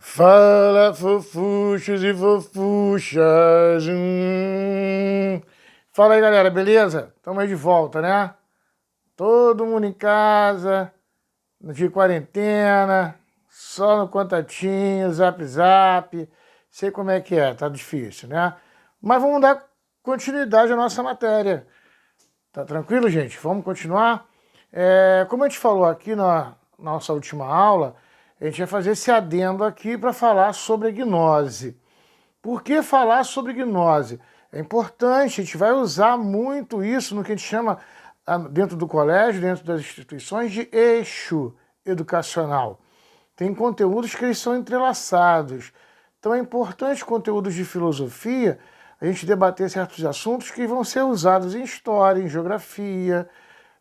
Fala, fofuchos e fofuchas. Fala aí, galera, beleza? Tamo aí de volta, né? Todo mundo em casa, de quarentena, só no contatinho, zap zap. Sei como é que é, tá difícil, né? Mas vamos dar continuidade à nossa matéria. Tá tranquilo, gente? Vamos continuar? Como a gente falou aqui na nossa última aula, a gente vai fazer esse adendo aqui para falar sobre a gnose. Por que falar sobre gnose? É importante, a gente vai usar muito isso no que a gente chama, dentro do colégio, dentro das instituições, de eixo educacional. Tem conteúdos que eles são entrelaçados. Então é importante conteúdos de filosofia, a gente debater certos assuntos que vão ser usados em história, em geografia,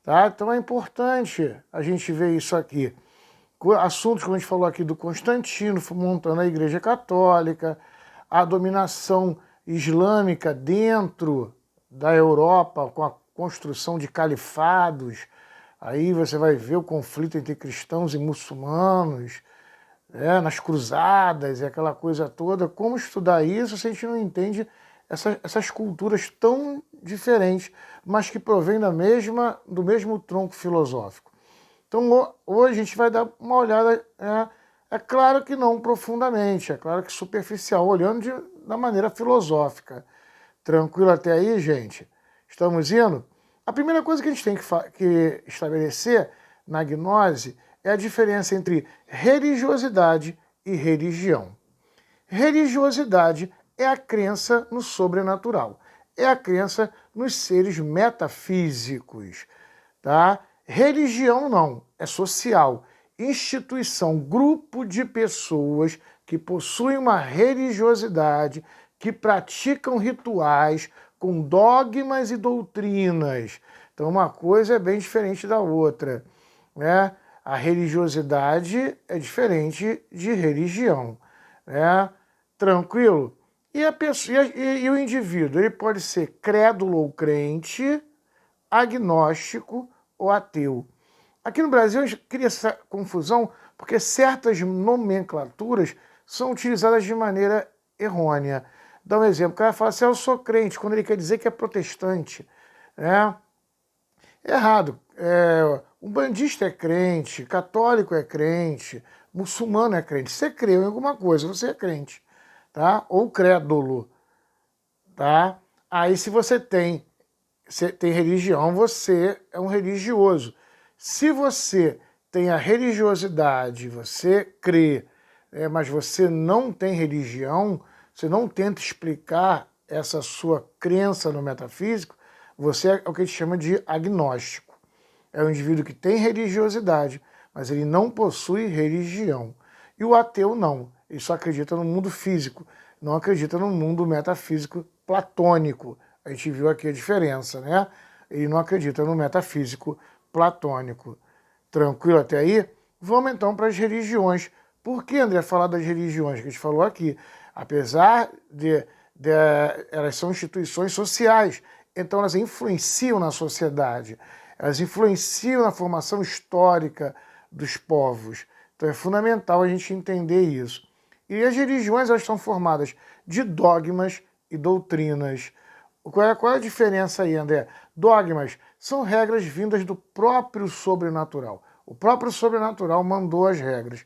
tá? Então é importante a gente ver isso aqui. Assuntos, como a gente falou aqui, do Constantino montando a Igreja Católica, a dominação islâmica dentro da Europa, com a construção de califados. Aí você vai ver o conflito entre cristãos e muçulmanos, nas cruzadas e aquela coisa toda. Como estudar isso se a gente não entende essas culturas tão diferentes, mas que provêm do mesmo tronco filosófico? Então hoje a gente vai dar uma olhada, é claro que não profundamente, é claro que superficial, olhando da maneira filosófica. Tranquilo até aí, gente? Estamos indo? A primeira coisa que a gente tem que estabelecer na gnose é a diferença entre religiosidade e religião. Religiosidade é a crença no sobrenatural, é a crença nos seres metafísicos, tá? Religião não, é social, instituição, grupo de pessoas que possuem uma religiosidade, que praticam rituais com dogmas e doutrinas. Então uma coisa é bem diferente da outra, né? A religiosidade é diferente de religião, né? Tranquilo? E a pessoa, e o indivíduo, ele pode ser crédulo ou crente, agnóstico ou ateu. Aqui no Brasil a gente cria essa confusão porque certas nomenclaturas são utilizadas de maneira errônea. Dá um exemplo, o cara fala assim, eu sou crente, quando ele quer dizer que é protestante. Né? É errado. Um bandista é crente, católico é crente, muçulmano é crente. Você crê em alguma coisa, você é crente. Tá? Ou crédulo. Tá? Aí se você tem religião, você é um religioso. Se você tem a religiosidade, você crê, mas você não tem religião, você não tenta explicar essa sua crença no metafísico, você é o que a gente chama de agnóstico. É um indivíduo que tem religiosidade, mas ele não possui religião. E o ateu não, ele só acredita no mundo físico, não acredita no mundo metafísico platônico. A gente viu aqui a diferença, né? Ele não acredita no metafísico platônico. Tranquilo até aí? Vamos então para as religiões. Por que, André, falar das religiões que a gente falou aqui? Apesar de elas são instituições sociais, então elas influenciam na sociedade, elas influenciam na formação histórica dos povos. Então é fundamental a gente entender isso. E as religiões elas estão formadas de dogmas e doutrinas. Qual é a diferença aí, André? Dogmas são regras vindas do próprio sobrenatural. O próprio sobrenatural mandou as regras.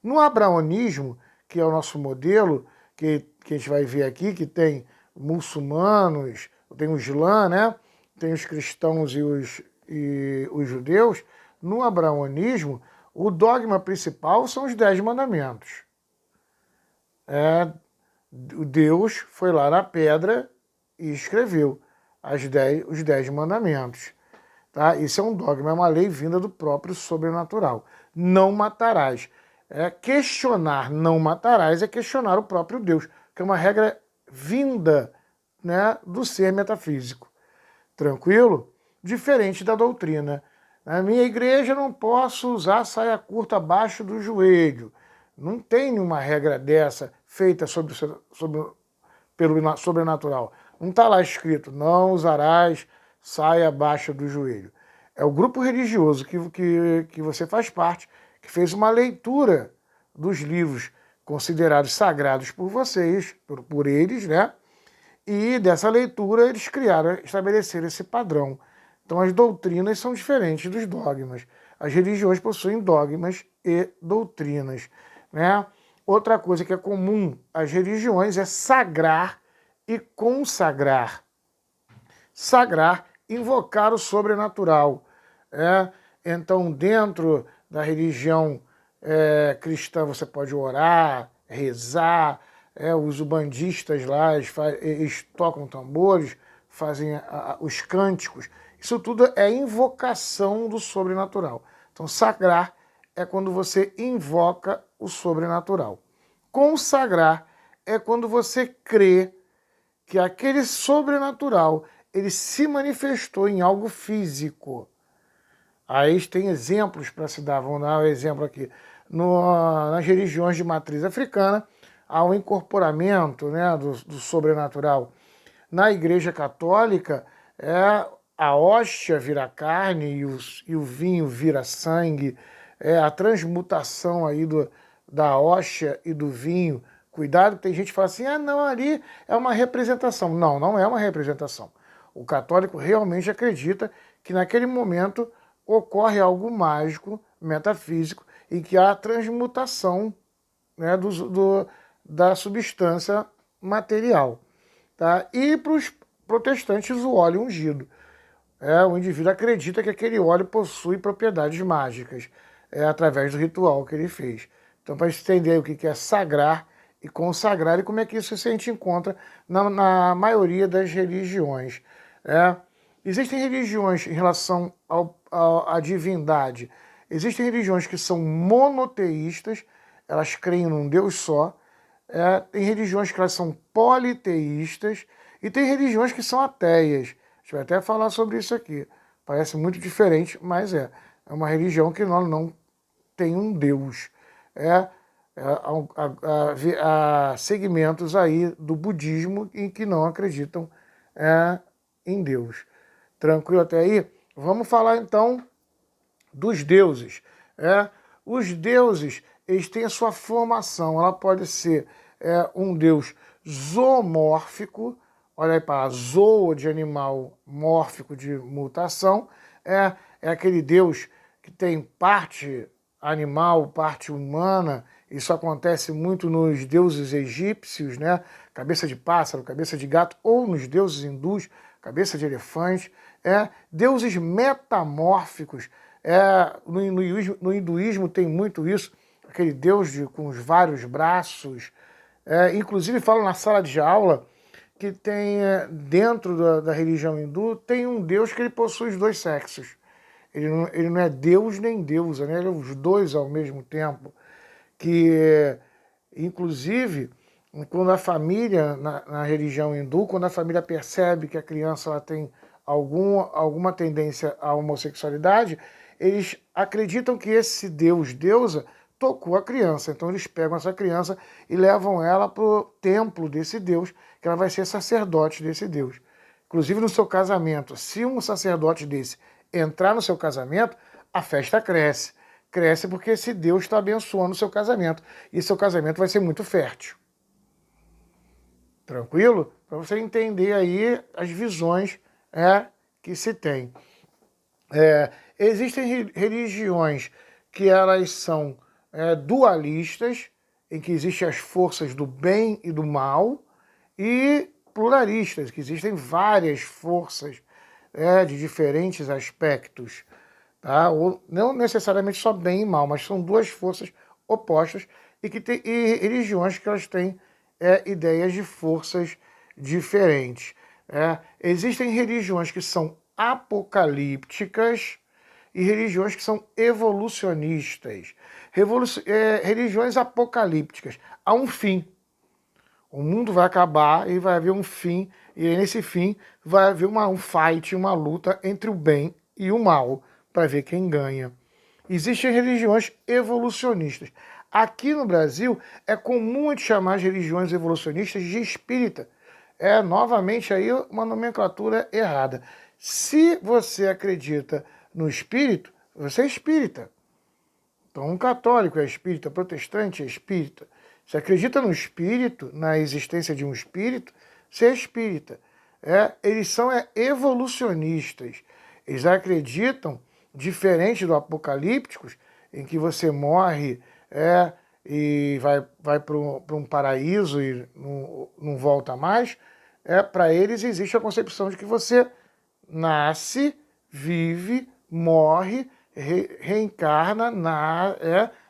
No abraonismo, que é o nosso modelo, que a gente vai ver aqui, que tem muçulmanos, tem o Islã, né? Tem os cristãos e os judeus. No abraonismo, o dogma principal são os 10 mandamentos. Deus foi lá na pedra e escreveu os 10 mandamentos. Tá? Isso é um dogma, é uma lei vinda do próprio sobrenatural. Não matarás. Questionar não matarás é questionar o próprio Deus, que é uma regra vinda, né, do ser metafísico. Tranquilo? Diferente da doutrina. Na minha igreja não posso usar saia curta abaixo do joelho. Não tem nenhuma regra dessa feita pelo sobrenatural. Não está lá escrito, não usarás saia abaixo do joelho. É o grupo religioso que você faz parte, que fez uma leitura dos livros considerados sagrados por vocês, por eles, né? E dessa leitura eles estabeleceram esse padrão. Então as doutrinas são diferentes dos dogmas. As religiões possuem dogmas e doutrinas, né? Outra coisa que é comum às religiões é sagrar e consagrar. Sagrar, invocar o sobrenatural. Então, dentro da religião cristã, você pode orar, rezar. Os ubandistas lá, eles tocam tambores, fazem os cânticos. Isso tudo é invocação do sobrenatural. Então, sagrar é quando você invoca o sobrenatural. Consagrar é quando você crê que aquele sobrenatural ele se manifestou em algo físico. Aí tem exemplos para se dar. Vamos dar um exemplo aqui. Nas religiões de matriz africana, há um incorporamento, né, do sobrenatural. Na Igreja Católica, a hóstia vira carne e o vinho vira sangue. A transmutação aí da hóstia e do vinho. Cuidado, tem gente que fala assim, não, ali é uma representação. Não, não é uma representação. O católico realmente acredita que naquele momento ocorre algo mágico, metafísico, em que há a transmutação, né, da substância material. Tá? E para os protestantes, o óleo ungido. O indivíduo acredita que aquele óleo possui propriedades mágicas, através do ritual que ele fez. Então, para entender o que é sagrar e consagrar e como é que isso se encontra na maioria das religiões. Existem religiões em relação à divindade. Existem religiões que são monoteístas, elas creem num Deus só. Tem religiões que elas são politeístas e tem religiões que são ateias. A gente vai até falar sobre isso aqui. Parece muito diferente, mas é uma religião que não tem um Deus. Há segmentos aí do budismo em que não acreditam em Deus. Tranquilo até aí? Vamos falar então dos deuses. Os deuses, eles têm a sua formação. Ela pode ser um deus zoomórfico, olha aí para zoa de animal, mórfico de mutação, é aquele deus que tem parte animal, parte humana. Isso acontece muito nos deuses egípcios, né? Cabeça de pássaro, cabeça de gato, ou nos deuses hindus, cabeça de elefante. Deuses metamórficos. No hinduísmo tem muito isso, aquele deus com os vários braços. Inclusive falam na sala de aula que tem, dentro da religião hindu, tem um deus que ele possui os dois sexos. Ele não é deus nem deusa, né? Ele é os dois ao mesmo tempo. Que, inclusive, quando a família, na religião hindu, quando a família percebe que a criança ela tem alguma tendência à homossexualidade, eles acreditam que esse deus, deusa, tocou a criança. Então eles pegam essa criança e levam ela para o templo desse deus, que ela vai ser sacerdote desse deus. Inclusive no seu casamento, se um sacerdote desse entrar no seu casamento, a festa cresce. Cresce porque esse Deus está abençoando o seu casamento. E seu casamento vai ser muito fértil. Tranquilo? Para você entender aí as visões que se tem. Existem religiões que elas são dualistas, em que existem as forças do bem e do mal, e pluralistas, que existem várias forças de diferentes aspectos. Tá? Ou não necessariamente só bem e mal, mas são duas forças opostas e religiões que elas têm ideias de forças diferentes. Existem religiões que são apocalípticas e religiões que são evolucionistas. Religiões apocalípticas. Há um fim. O mundo vai acabar e vai haver um fim, e nesse fim vai haver um fight, uma luta entre o bem e o mal, para ver quem ganha. Existem religiões evolucionistas. Aqui no Brasil é comum a gente chamar as religiões evolucionistas de espírita. Novamente aí uma nomenclatura errada. Se você acredita no espírito, você é espírita. Então um católico é espírita, protestante é espírita. Você acredita no espírito, na existência de um espírito, você é espírita. Eles são evolucionistas. Eles acreditam, diferente do apocalípticos, em que você morre e vai para um paraíso e não volta mais. Para eles existe a concepção de que você nasce, vive, morre, reencarna,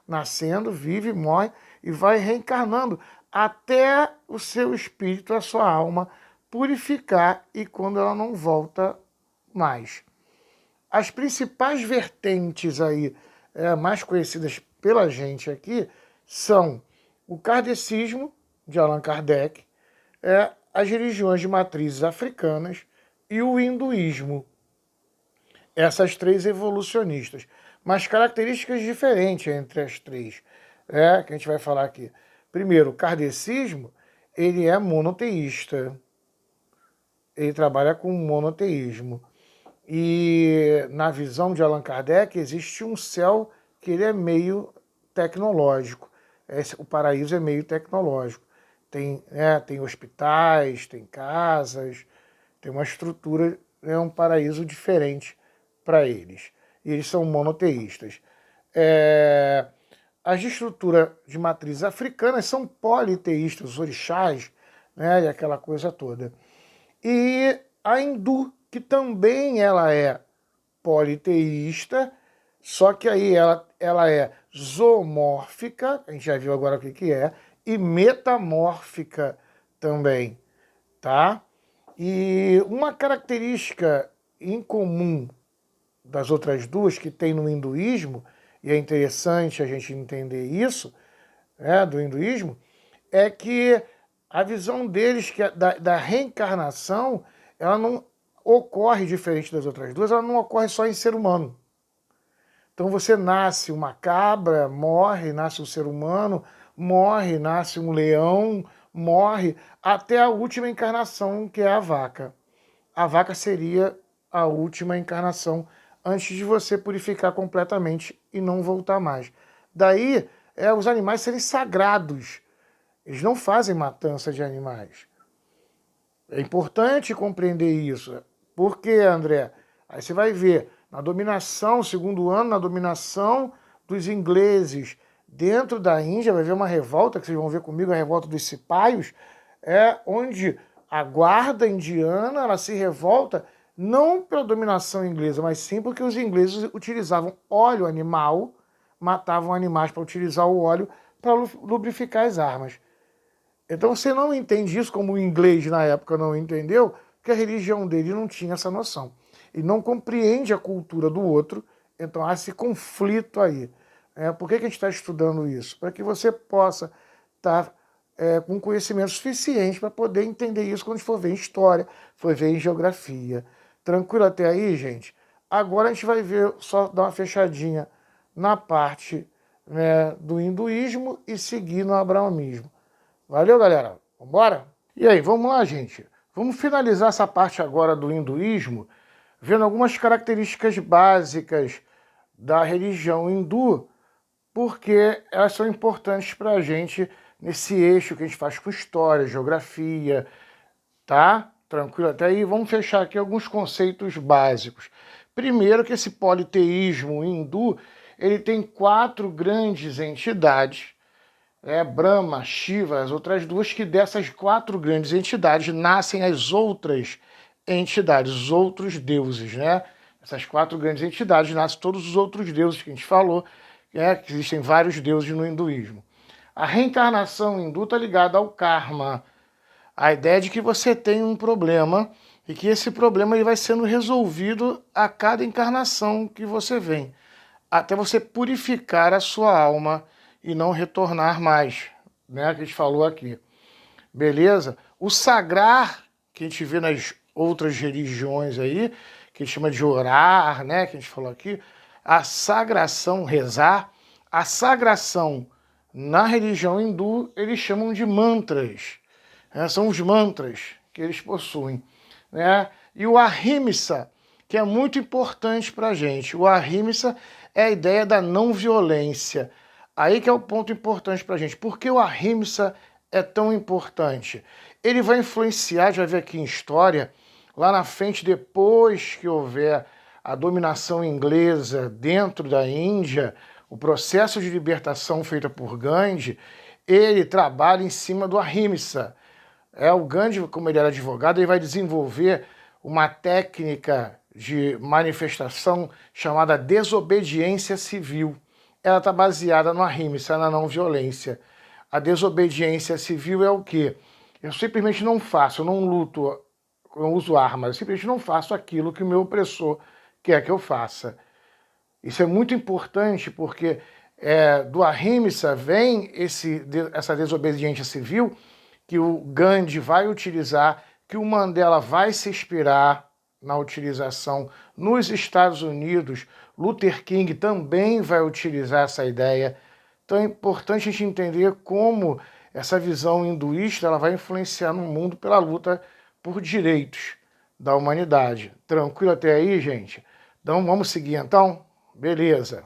nascendo, vive, morre e vai reencarnando até o seu espírito, a sua alma purificar e quando ela não volta mais. As principais vertentes aí, mais conhecidas pela gente aqui, são o kardecismo, de Allan Kardec, as religiões de matrizes africanas e o hinduísmo. Essas três evolucionistas. Mas características diferentes entre as três, que a gente vai falar aqui. Primeiro, o kardecismo, ele é monoteísta. Ele trabalha com monoteísmo. E na visão de Allan Kardec, existe um céu que ele é meio tecnológico. O paraíso é meio tecnológico. Tem hospitais, tem casas, tem uma estrutura, um paraíso diferente para eles. E eles são monoteístas. As de estrutura de matriz africanas são politeístas, os orixás, e aquela coisa toda. E a hindu, que também ela é politeísta, só que aí ela é zoomórfica, a gente já viu agora o que é, e metamórfica também, tá? E uma característica incomum das outras duas que tem no hinduísmo, e é interessante a gente entender isso, do hinduísmo, é que a visão deles que da reencarnação, ela não ocorre diferente das outras duas, ela não ocorre só em ser humano. Então você nasce uma cabra, morre, nasce um ser humano, morre, nasce um leão, morre, até a última encarnação, que é a vaca. A vaca seria a última encarnação antes de você purificar completamente e não voltar mais. Daí, os animais serem sagrados. Eles não fazem matança de animais. É importante compreender isso. Por quê, André? Aí você vai ver, na dominação, segundo ano, na dominação dos ingleses dentro da Índia, vai ver uma revolta, que vocês vão ver comigo, a revolta dos cipaios, onde a guarda indiana ela se revolta não pela dominação inglesa, mas sim porque os ingleses utilizavam óleo animal, matavam animais para utilizar o óleo para lubrificar as armas. Então você não entende isso como o inglês na época não entendeu, porque a religião dele não tinha essa noção. E não compreende a cultura do outro, então há esse conflito aí. Por que a gente está estudando isso? Para que você possa estar com conhecimento suficiente para poder entender isso quando for ver em história, for ver em geografia. Tranquilo até aí, gente? Agora a gente vai ver, só dar uma fechadinha na parte do hinduísmo e seguir no abraamismo. Valeu, galera? Vambora? E aí, vamos lá, gente? Vamos finalizar essa parte agora do hinduísmo, vendo algumas características básicas da religião hindu, porque elas são importantes para a gente nesse eixo que a gente faz com história, geografia, tá? Tranquilo até aí? Vamos fechar aqui alguns conceitos básicos. Primeiro que esse politeísmo hindu, ele tem 4 grandes entidades, Brahma, Shiva, as outras duas, que dessas 4 grandes entidades nascem as outras entidades, os outros deuses, Essas 4 grandes entidades nascem todos os outros deuses que a gente falou, que existem vários deuses no hinduísmo. A reencarnação hindu está ligada ao karma, a ideia de que você tem um problema e que esse problema ele vai sendo resolvido a cada encarnação que você vem, até você purificar a sua alma e não retornar mais, que a gente falou aqui. Beleza? O sagrar, que a gente vê nas outras religiões aí, que a gente chama de orar, que a gente falou aqui, a sagração, rezar, a sagração na religião hindu, eles chamam de mantras. São os mantras que eles possuem. E o ahimsa, que é muito importante para a gente. O ahimsa é a ideia da não violência. Aí que é o ponto importante para a gente. Por que o Ahimsa é tão importante? Ele vai influenciar, já vai ver aqui em história, lá na frente, depois que houver a dominação inglesa dentro da Índia, o processo de libertação feito por Gandhi, ele trabalha em cima do Ahimsa. O Gandhi, como ele era advogado, ele vai desenvolver uma técnica de manifestação chamada desobediência civil. Ela está baseada no Ahimsa, na não violência. A desobediência civil é o quê? Eu simplesmente não faço, eu não luto, eu não uso armas, eu simplesmente não faço aquilo que o meu opressor quer que eu faça. Isso é muito importante porque do Ahimsa vem essa desobediência civil que o Gandhi vai utilizar, que o Mandela vai se inspirar na utilização nos Estados Unidos. Luther King também vai utilizar essa ideia. Então é importante a gente entender como essa visão hinduísta ela vai influenciar no mundo pela luta por direitos da humanidade. Tranquilo até aí, gente? Então vamos seguir então? Beleza.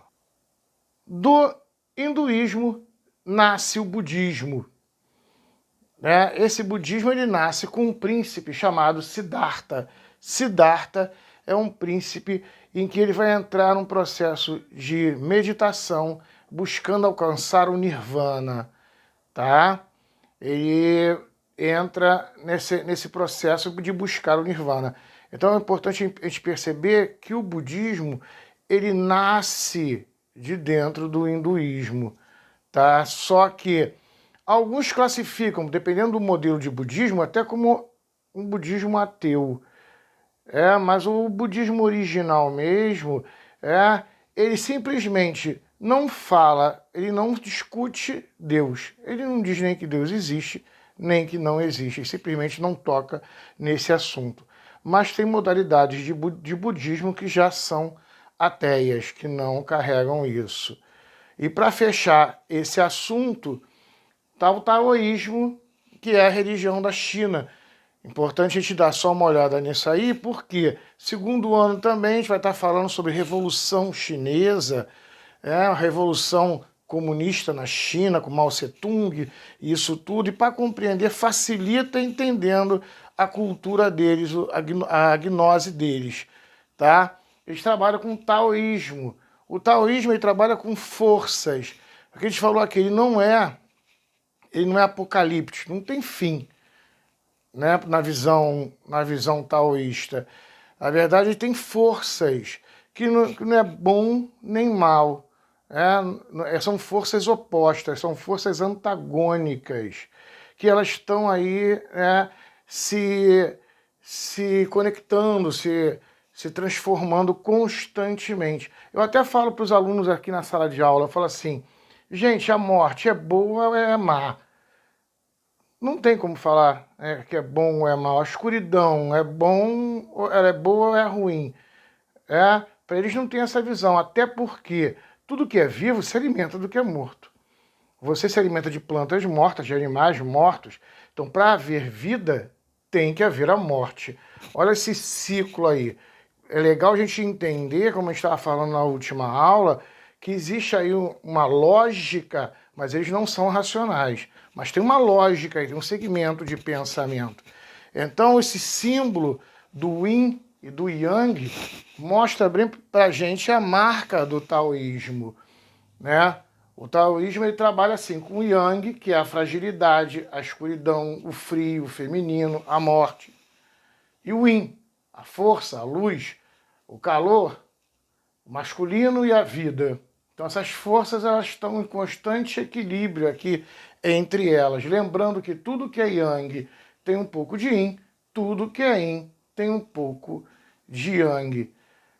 Do hinduísmo nasce o budismo. Esse budismo ele nasce com um príncipe chamado Siddhartha. Siddhartha é um príncipe em que ele vai entrar num processo de meditação, buscando alcançar o nirvana, tá? Ele entra nesse processo de buscar o nirvana. Então é importante a gente perceber que o budismo ele nasce de dentro do hinduísmo, tá? Só que alguns classificam, dependendo do modelo de budismo, até como um budismo ateu. Mas o budismo original mesmo, ele simplesmente não fala, ele não discute Deus. Ele não diz nem que Deus existe, nem que não existe. Ele simplesmente não toca nesse assunto. Mas tem modalidades de budismo que já são ateias, que não carregam isso. E para fechar esse assunto, tá o taoísmo, que é a religião da China. Importante a gente dar só uma olhada nisso aí, porque segundo ano também a gente vai estar falando sobre Revolução Chinesa, a Revolução Comunista na China, com Mao Tse-tung, isso tudo, e para compreender facilita entendendo a cultura deles, a gnose deles, tá? Eles trabalham com taoísmo. O taoísmo ele trabalha com forças. O que a gente falou aqui, ele não é apocalíptico, não tem fim, né? Na visão taoísta. Na verdade, ele tem forças que não é bom nem mal. São forças opostas, são forças antagônicas, que elas estão aí se conectando, se transformando constantemente. Eu até falo para os alunos aqui na sala de aula, eu falo assim, gente, a morte é boa ou é má? Não tem como falar que é bom ou é mal. A escuridão é bom, ela é boa ou é ruim. Para eles não tem essa visão, até porque tudo que é vivo se alimenta do que é morto. Você se alimenta de plantas mortas, de animais mortos. Então, para haver vida, tem que haver a morte. Olha esse ciclo aí. É legal a gente entender, como a gente estava falando na última aula, que existe aí uma lógica, mas eles não são racionais. Mas tem uma lógica, tem um segmento de pensamento. Então, esse símbolo do Yin e do Yang mostra bem para a gente a marca do taoísmo, né? O taoísmo ele trabalha assim com o Yang, que é a fragilidade, a escuridão, o frio, o feminino, a morte. E o Yin, a força, a luz, o calor, o masculino e a vida. Então essas forças elas estão em constante equilíbrio aqui entre elas. Lembrando que tudo que é Yang tem um pouco de Yin, tudo que é Yin tem um pouco de Yang.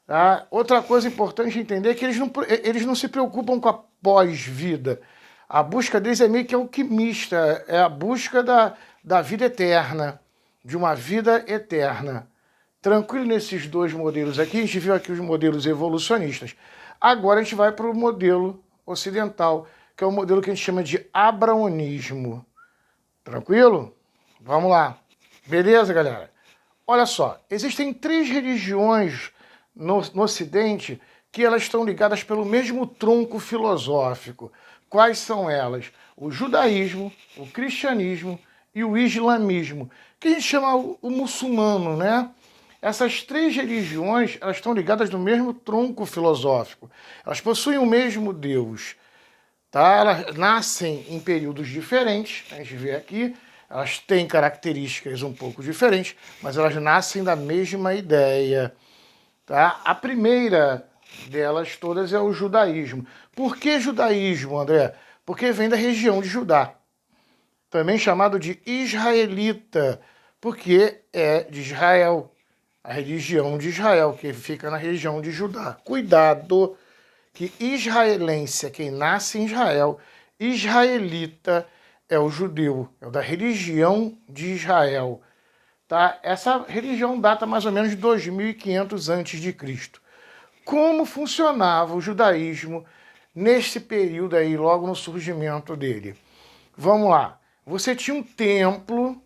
Tá? Outra coisa importante entender é que eles não se preocupam com a pós-vida. A busca deles é meio que alquimista, é a busca da vida eterna, de uma vida eterna. Tranquilo nesses dois modelos aqui, a gente viu aqui os modelos evolucionistas. Agora a gente vai para o modelo ocidental, que é o modelo que a gente chama de abraonismo. Tranquilo? Vamos lá. Beleza, galera? Olha só, existem 3 religiões no Ocidente que elas estão ligadas pelo mesmo tronco filosófico. Quais são elas? O judaísmo, o cristianismo e o islamismo, que a gente chama o muçulmano, né? Essas três religiões, elas estão ligadas no mesmo tronco filosófico. Elas possuem o mesmo Deus, tá? Elas nascem em períodos diferentes, a gente vê aqui, elas têm características um pouco diferentes, mas elas nascem da mesma ideia, tá? A primeira delas todas é o judaísmo. Por que judaísmo, André? Porque vem da região de Judá, também chamado de israelita, porque é de Israel, a religião de Israel, que fica na região de Judá. Cuidado, que israelense é quem nasce em Israel, israelita é o judeu, é o da religião de Israel. Tá? Essa religião data mais ou menos de 2500 a.C. Como funcionava o judaísmo nesse período aí, logo no surgimento dele? Vamos lá. Você tinha um templo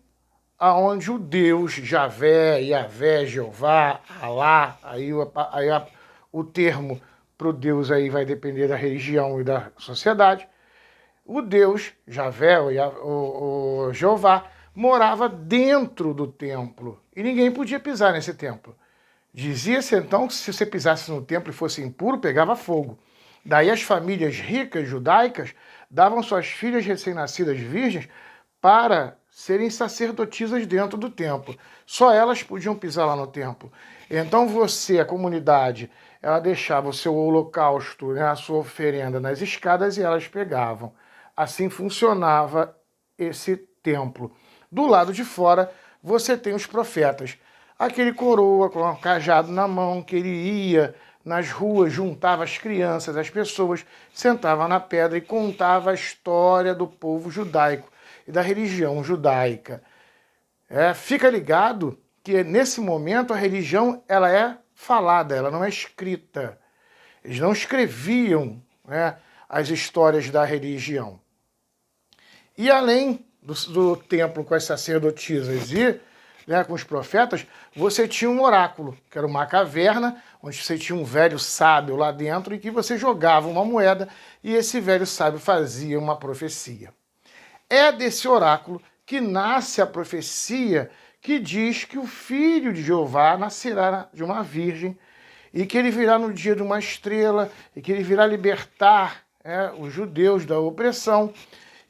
aonde o Deus Javé, Yavé, Jeová, Alá, o termo para o Deus aí vai depender da religião e da sociedade. O Deus Javé, o Jeová, morava dentro do templo e ninguém podia pisar nesse templo. Dizia-se então que se você pisasse no templo e fosse impuro, pegava fogo. Daí as famílias ricas judaicas davam suas filhas recém-nascidas virgens para serem sacerdotisas dentro do templo. Só elas podiam pisar lá no templo. Então você, a comunidade, ela deixava o seu holocausto, né, a sua oferenda nas escadas e elas pegavam. Assim funcionava esse templo. Do lado de fora, você tem os profetas. Aquele coroa com um cajado na mão, que ele ia nas ruas, juntava as crianças, as pessoas, sentava na pedra e contava a história do povo judaico e da religião judaica. Fica ligado que nesse momento a religião ela é falada, ela não é escrita. Eles não escreviam, né, as histórias da religião. E além do templo com as sacerdotisas e, né, com os profetas, você tinha um oráculo, que era uma caverna, onde você tinha um velho sábio lá dentro e que você jogava uma moeda e esse velho sábio fazia uma profecia. É desse oráculo que nasce a profecia que diz que o filho de Jeová nascerá de uma virgem e que ele virá no dia de uma estrela e que ele virá libertar os judeus da opressão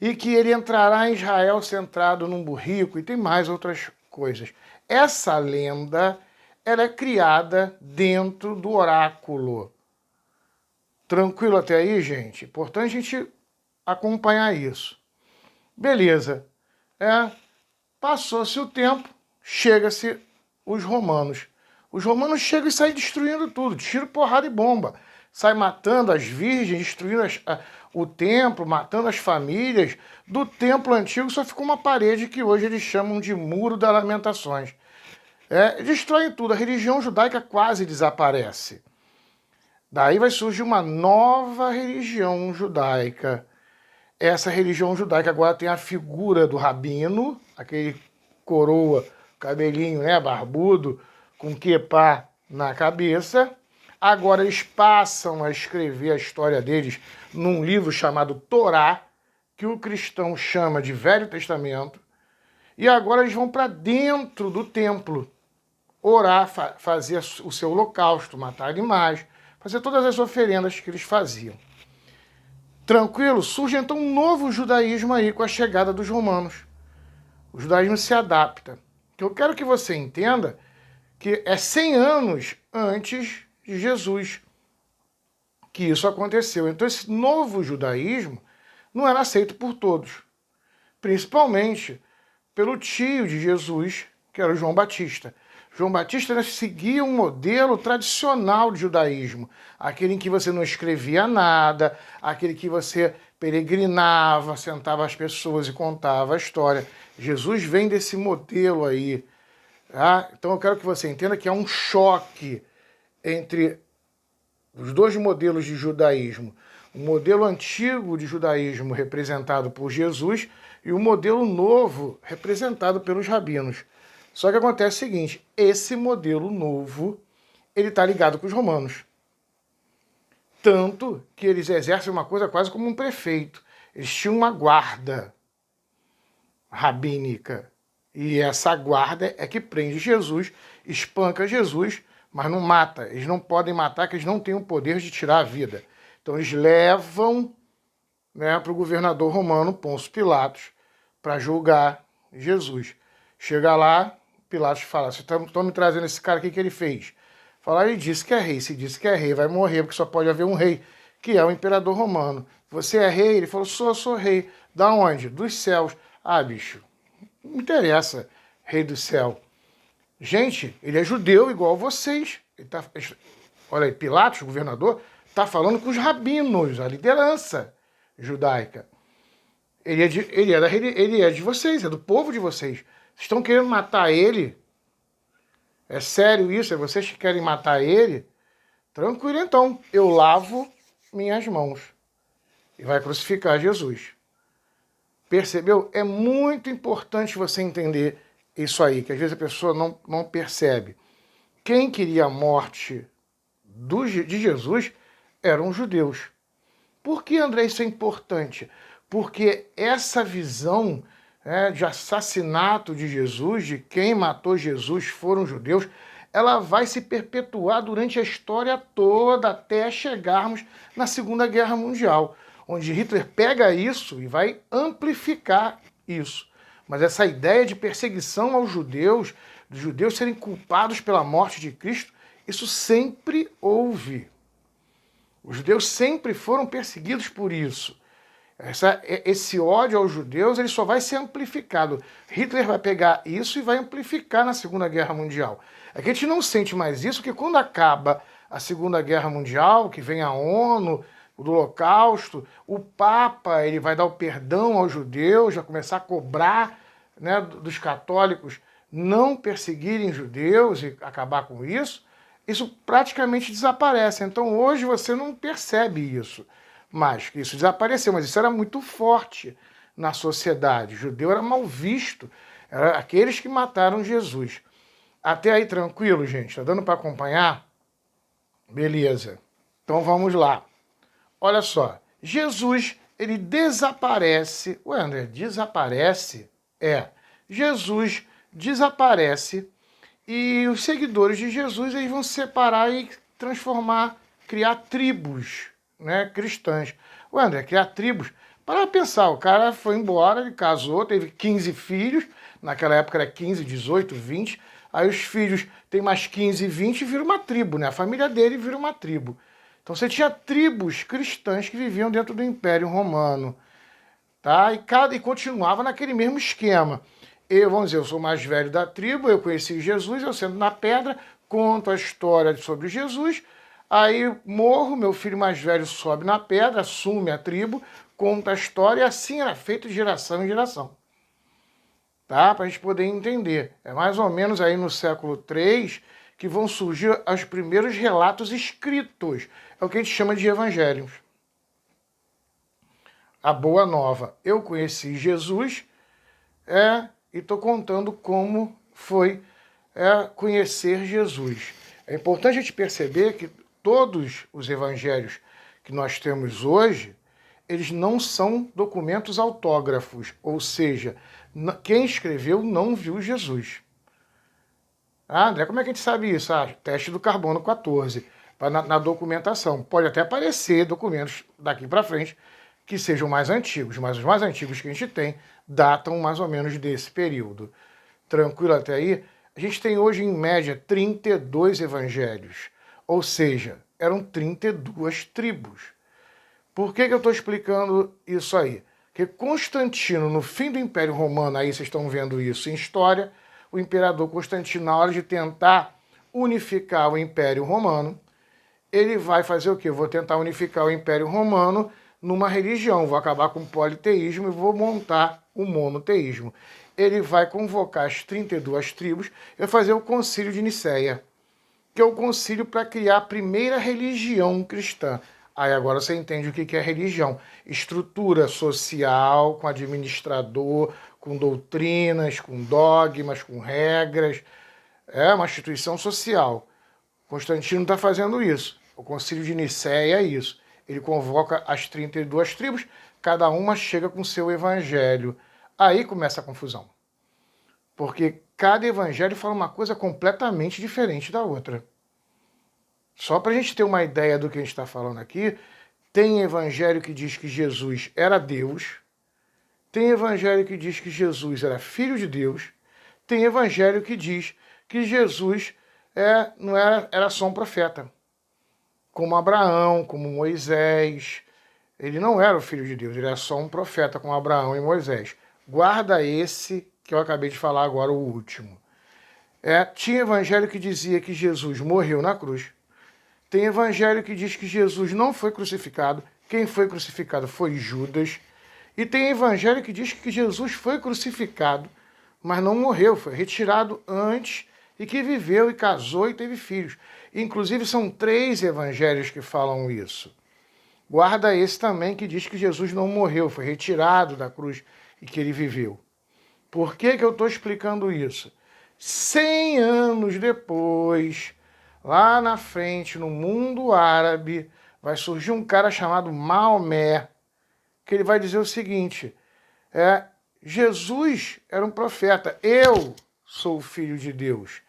e que ele entrará em Israel sentado num burrico e tem mais outras coisas. Essa lenda ela é criada dentro do oráculo. Tranquilo até aí, gente? Importante a gente acompanhar isso. Beleza. Passou-se o tempo, chega-se os romanos. Os romanos chegam e saem destruindo tudo, tiro, porrada e bomba. Sai matando as virgens, destruindo o templo, matando as famílias. Do templo antigo só ficou uma parede que hoje eles chamam de Muro das Lamentações. Destroem tudo, a religião judaica quase desaparece. Daí vai surgir uma nova religião judaica. Essa religião judaica agora tem a figura do rabino, aquele coroa, cabelinho, né, barbudo, com quepá na cabeça. Agora eles passam a escrever a história deles num livro chamado Torá, que o cristão chama de Velho Testamento. E agora eles vão para dentro do templo orar, fazer o seu holocausto, matar animais, fazer todas as oferendas que eles faziam. Tranquilo? Surge então um novo judaísmo aí com a chegada dos romanos. O judaísmo se adapta. Que eu quero que você entenda que é 100 anos antes de Jesus que isso aconteceu. Então esse novo judaísmo não era aceito por todos. Principalmente pelo tio de Jesus, que era o João Batista. João Batista seguia um modelo tradicional de judaísmo, aquele em que você não escrevia nada, aquele que você peregrinava, sentava as pessoas e contava a história. Jesus vem desse modelo aí. Tá? Então eu quero que você entenda que há um choque entre os dois modelos de judaísmo. O modelo antigo de judaísmo representado por Jesus e o modelo novo representado pelos rabinos. Só que acontece o seguinte, esse modelo novo, ele está ligado com os romanos. Tanto que eles exercem uma coisa quase como um prefeito. Eles tinham uma guarda rabínica. E essa guarda é que prende Jesus, espanca Jesus, mas não mata. Eles não podem matar, porque eles não têm o poder de tirar a vida. Então eles levam, né, para o governador romano, Pôncio Pilatos, para julgar Jesus. Chega lá, Pilatos fala, vocês estão me trazendo esse cara, o que ele fez? Fala, ele disse que é rei, se disse que é rei, vai morrer, porque só pode haver um rei, que é o imperador romano. Você é rei? Ele falou, sou rei. Da onde? Dos céus. Ah, bicho, não me interessa, rei do céu. Gente, ele é judeu igual vocês. Olha aí, Pilatos, o governador, está falando com os rabinos, a liderança judaica. Ele é de vocês, é do povo de vocês. Vocês estão querendo matar ele? É sério isso? É vocês que querem matar ele? Tranquilo então, eu lavo minhas mãos. E vai crucificar Jesus. Percebeu? É muito importante você entender isso aí, que às vezes a pessoa não percebe. Quem queria a morte de Jesus eram os judeus. Por que, André, isso é importante? Porque essa visão, né, de assassinato de Jesus, de quem matou Jesus foram os judeus, ela vai se perpetuar durante a história toda até chegarmos na Segunda Guerra Mundial, onde Hitler pega isso e vai amplificar isso. Mas essa ideia de perseguição aos judeus, dos judeus serem culpados pela morte de Cristo, isso sempre houve. Os judeus sempre foram perseguidos por isso. Esse ódio aos judeus ele só vai ser amplificado. Hitler vai pegar isso e vai amplificar na Segunda Guerra Mundial. É que a gente não sente mais isso, porque quando acaba a Segunda Guerra Mundial, que vem a ONU, do Holocausto, o Papa ele vai dar o perdão aos judeus, vai começar a cobrar, né, dos católicos não perseguirem judeus e acabar com isso, isso praticamente desaparece. Então hoje você não percebe isso mais, que isso desapareceu, mas isso era muito forte na sociedade. O judeu era mal visto, eram aqueles que mataram Jesus. Até aí tranquilo, gente? Tá dando para acompanhar? Beleza. Então vamos lá. Olha só, Jesus, ele desaparece. Ué, André, desaparece? Jesus desaparece e os seguidores de Jesus eles vão se separar e transformar, criar tribos, né, cristãs. Ué, André, criar tribos? Para pensar, o cara foi embora, ele casou, teve 15 filhos, naquela época era 15, 18, 20, aí os filhos têm mais 15, 20 e vira uma tribo, né? A família dele vira uma tribo. Então você tinha tribos cristãs que viviam dentro do Império Romano, tá? E continuava naquele mesmo esquema. Vamos dizer, eu sou o mais velho da tribo, eu conheci Jesus, eu sento na pedra, conto a história sobre Jesus, aí morro, meu filho mais velho sobe na pedra, assume a tribo, conta a história, e assim era feito de geração em geração. Tá? Para a gente poder entender. É mais ou menos aí no século III que vão surgir os primeiros relatos escritos. É o que a gente chama de evangelhos. A Boa Nova. Eu conheci Jesus e estou contando como foi conhecer Jesus. É importante a gente perceber que todos os evangelhos que nós temos hoje, eles não são documentos autógrafos, ou seja, quem escreveu não viu Jesus. Ah, André, como é que a gente sabe isso? Teste do carbono 14, na documentação. Pode até aparecer documentos daqui para frente que sejam mais antigos, mas os mais antigos que a gente tem datam mais ou menos desse período. Tranquilo até aí? A gente tem hoje, em média, 32 evangelhos, ou seja, eram 32 tribos. Por que eu estou explicando isso aí? Porque Constantino, no fim do Império Romano, aí vocês estão vendo isso em história, o imperador Constantino, na hora de tentar unificar o Império Romano, ele vai fazer o quê? Eu vou tentar unificar o Império Romano numa religião, vou acabar com o politeísmo e vou montar o monoteísmo. Ele vai convocar as 32 tribos e vai fazer o Concílio de Nicéia, que é o concílio para criar a primeira religião cristã. Aí agora você entende o que é religião. Estrutura social, com administrador, com doutrinas, com dogmas, com regras. É uma instituição social. Constantino está fazendo isso. O Concílio de Nicéia é isso. Ele convoca as 32 tribos, cada uma chega com o seu evangelho. Aí começa a confusão. Porque cada evangelho fala uma coisa completamente diferente da outra. Só para a gente ter uma ideia do que a gente está falando aqui, tem evangelho que diz que Jesus era Deus, tem evangelho que diz que Jesus era filho de Deus, tem evangelho que diz que Jesus não era só um profeta, como Abraão, como Moisés. Ele não era o filho de Deus, ele era só um profeta como Abraão e Moisés. Guarda esse que eu acabei de falar agora, o último. Tinha evangelho que dizia que Jesus morreu na cruz. Tem evangelho que diz que Jesus não foi crucificado. Quem foi crucificado foi Judas. E tem evangelho que diz que Jesus foi crucificado, mas não morreu, foi retirado antes e que viveu e casou e teve filhos. Inclusive são 3 evangelhos que falam isso. Guarda esse também que diz que Jesus não morreu, foi retirado da cruz e que ele viveu. Por que eu estou explicando isso? 100 anos depois, lá na frente, no mundo árabe, vai surgir um cara chamado Maomé, que ele vai dizer o seguinte, Jesus era um profeta, eu sou o Filho de Deus,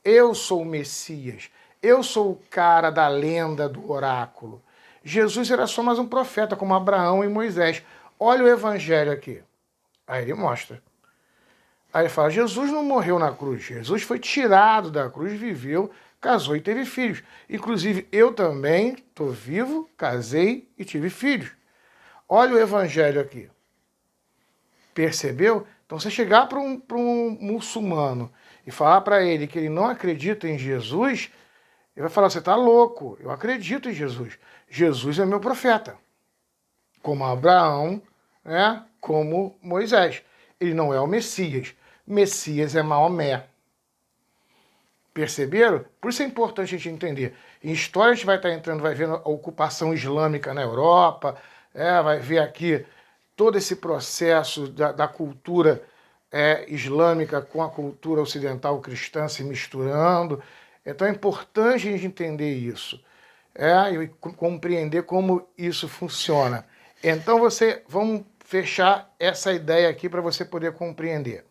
eu sou o Messias, eu sou o cara da lenda do oráculo. Jesus era só mais um profeta, como Abraão e Moisés. Olha o evangelho aqui. Aí ele mostra. Aí ele fala, Jesus não morreu na cruz, Jesus foi tirado da cruz, viveu, casou e teve filhos. Inclusive, eu também estou vivo, casei e tive filhos. Olha o evangelho aqui. Percebeu? Então, você chegar para um muçulmano e falar para ele que ele não acredita em Jesus, ele vai falar, você está louco, eu acredito em Jesus. Jesus é meu profeta. Como Abraão, como Moisés. Ele não é o Messias. Messias é Maomé. Perceberam? Por isso é importante a gente entender. Em história a gente vai estar entrando, vai ver a ocupação islâmica na Europa, vai ver aqui todo esse processo da cultura islâmica com a cultura ocidental cristã se misturando. Então é importante a gente entender isso. E compreender como isso funciona. Então vamos fechar essa ideia aqui para você poder compreender.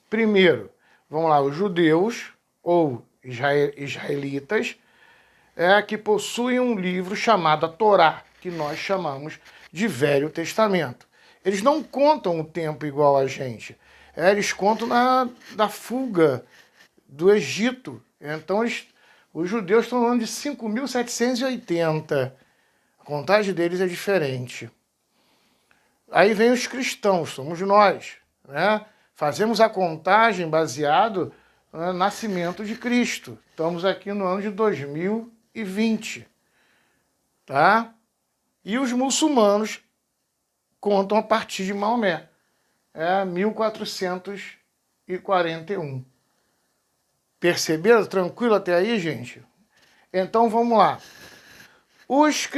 Primeiro, vamos lá, os judeus ou israelitas que possuem um livro chamado a Torá, que nós chamamos de Velho Testamento. Eles não contam o tempo igual a gente. Eles contam da fuga do Egito. Então, os judeus estão falando de 5.780. A contagem deles é diferente. Aí vem os cristãos, somos nós. Fazemos a contagem baseado no nascimento de Cristo. Estamos aqui no ano de 2020. Tá? E os muçulmanos contam a partir de Maomé. 1441. Perceberam? Tranquilo até aí, gente? Então vamos lá. Os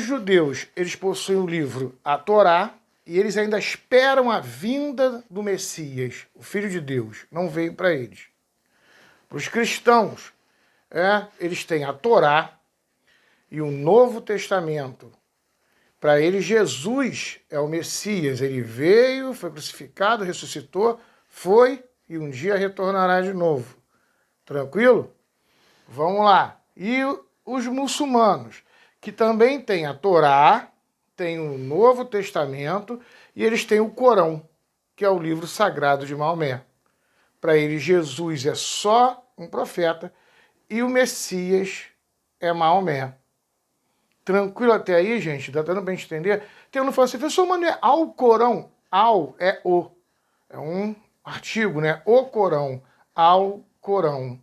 judeus, eles possuem o livro, a Torá, e eles ainda esperam a vinda do Messias, o Filho de Deus. Não veio para eles. Para os cristãos, eles têm a Torá e o Novo Testamento. Para eles, Jesus é o Messias. Ele veio, foi crucificado, ressuscitou, foi e um dia retornará de novo. Tranquilo? Vamos lá. E os muçulmanos, que também têm a Torá, têm o Novo Testamento e eles têm o Corão, que é o livro sagrado de Maomé. Para eles, Jesus é só um profeta e o Messias é Maomé. Tranquilo até aí, gente? Tá dando para a gente entender? Tem um que fala assim, professor, mas não é ao Corão? Ao é o. É um artigo, né? O Corão. Ao Corão.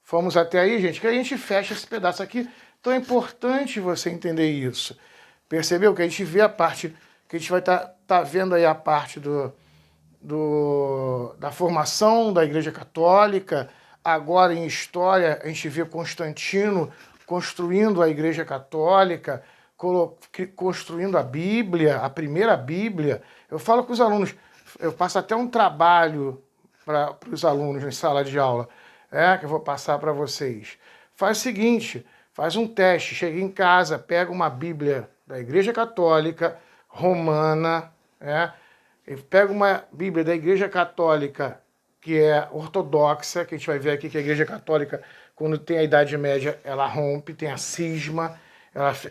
Fomos até aí, gente? Que a gente fecha esse pedaço aqui. Então é importante você entender isso. Percebeu? Que a gente vê a parte, que a gente vai tá vendo aí a parte da formação da Igreja Católica. Agora em história a gente vê Constantino construindo a Igreja Católica, construindo a Bíblia, a primeira Bíblia. Eu falo com os alunos, eu passo até um trabalho para os alunos em sala de aula, que eu vou passar para vocês. Faz o seguinte, faz um teste, chega em casa, pega uma Bíblia da Igreja Católica, Romana, pega uma Bíblia da Igreja Católica, que é ortodoxa, que a gente vai ver aqui que a Igreja Católica, quando tem a Idade Média, ela rompe, tem a cisma.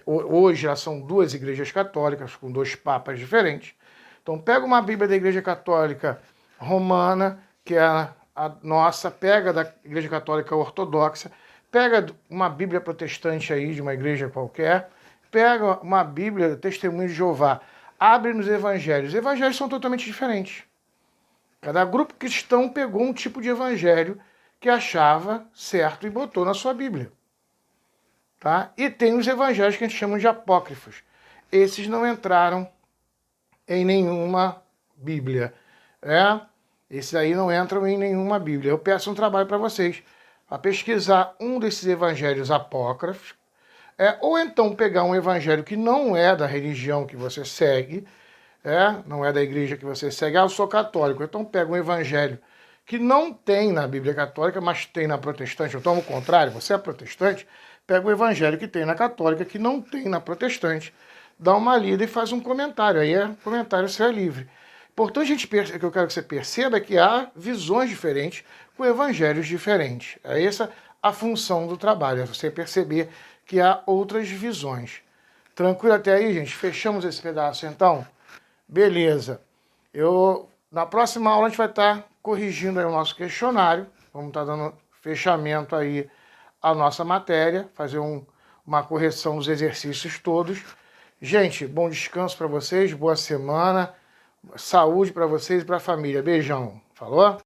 Hoje elas são duas igrejas católicas, com dois papas diferentes. Então pega uma Bíblia da Igreja Católica Romana, que é a nossa, pega da Igreja Católica Ortodoxa, pega uma Bíblia protestante aí, de uma igreja qualquer, pega uma Bíblia do Testemunho de Jeová, abre nos evangelhos. Os evangelhos são totalmente diferentes. Cada grupo cristão pegou um tipo de evangelho que achava certo e botou na sua Bíblia. Tá? E tem os evangelhos que a gente chama de apócrifos. Esses não entraram em nenhuma Bíblia. Esses aí não entram em nenhuma Bíblia. Eu peço um trabalho para vocês, a pesquisar um desses evangelhos apócrifos, ou então pegar um evangelho que não é da religião que você segue, não é da igreja que você segue. Eu sou católico, então pega um evangelho que não tem na Bíblia católica, mas tem na protestante. Então, ao contrário, você é protestante, pega o evangelho que tem na católica, que não tem na protestante, dá uma lida e faz um comentário. Aí comentário seu é livre. Importante que eu quero que você perceba é que há visões diferentes com evangelhos diferentes. É essa a função do trabalho, é você perceber que há outras visões. Tranquilo até aí, gente? Fechamos esse pedaço, então? Beleza. Na próxima aula a gente vai estar corrigindo aí o nosso questionário. Vamos estar dando fechamento aí à nossa matéria, fazer uma correção dos exercícios todos. Gente, bom descanso para vocês, boa semana, saúde para vocês e para a família. Beijão. Falou?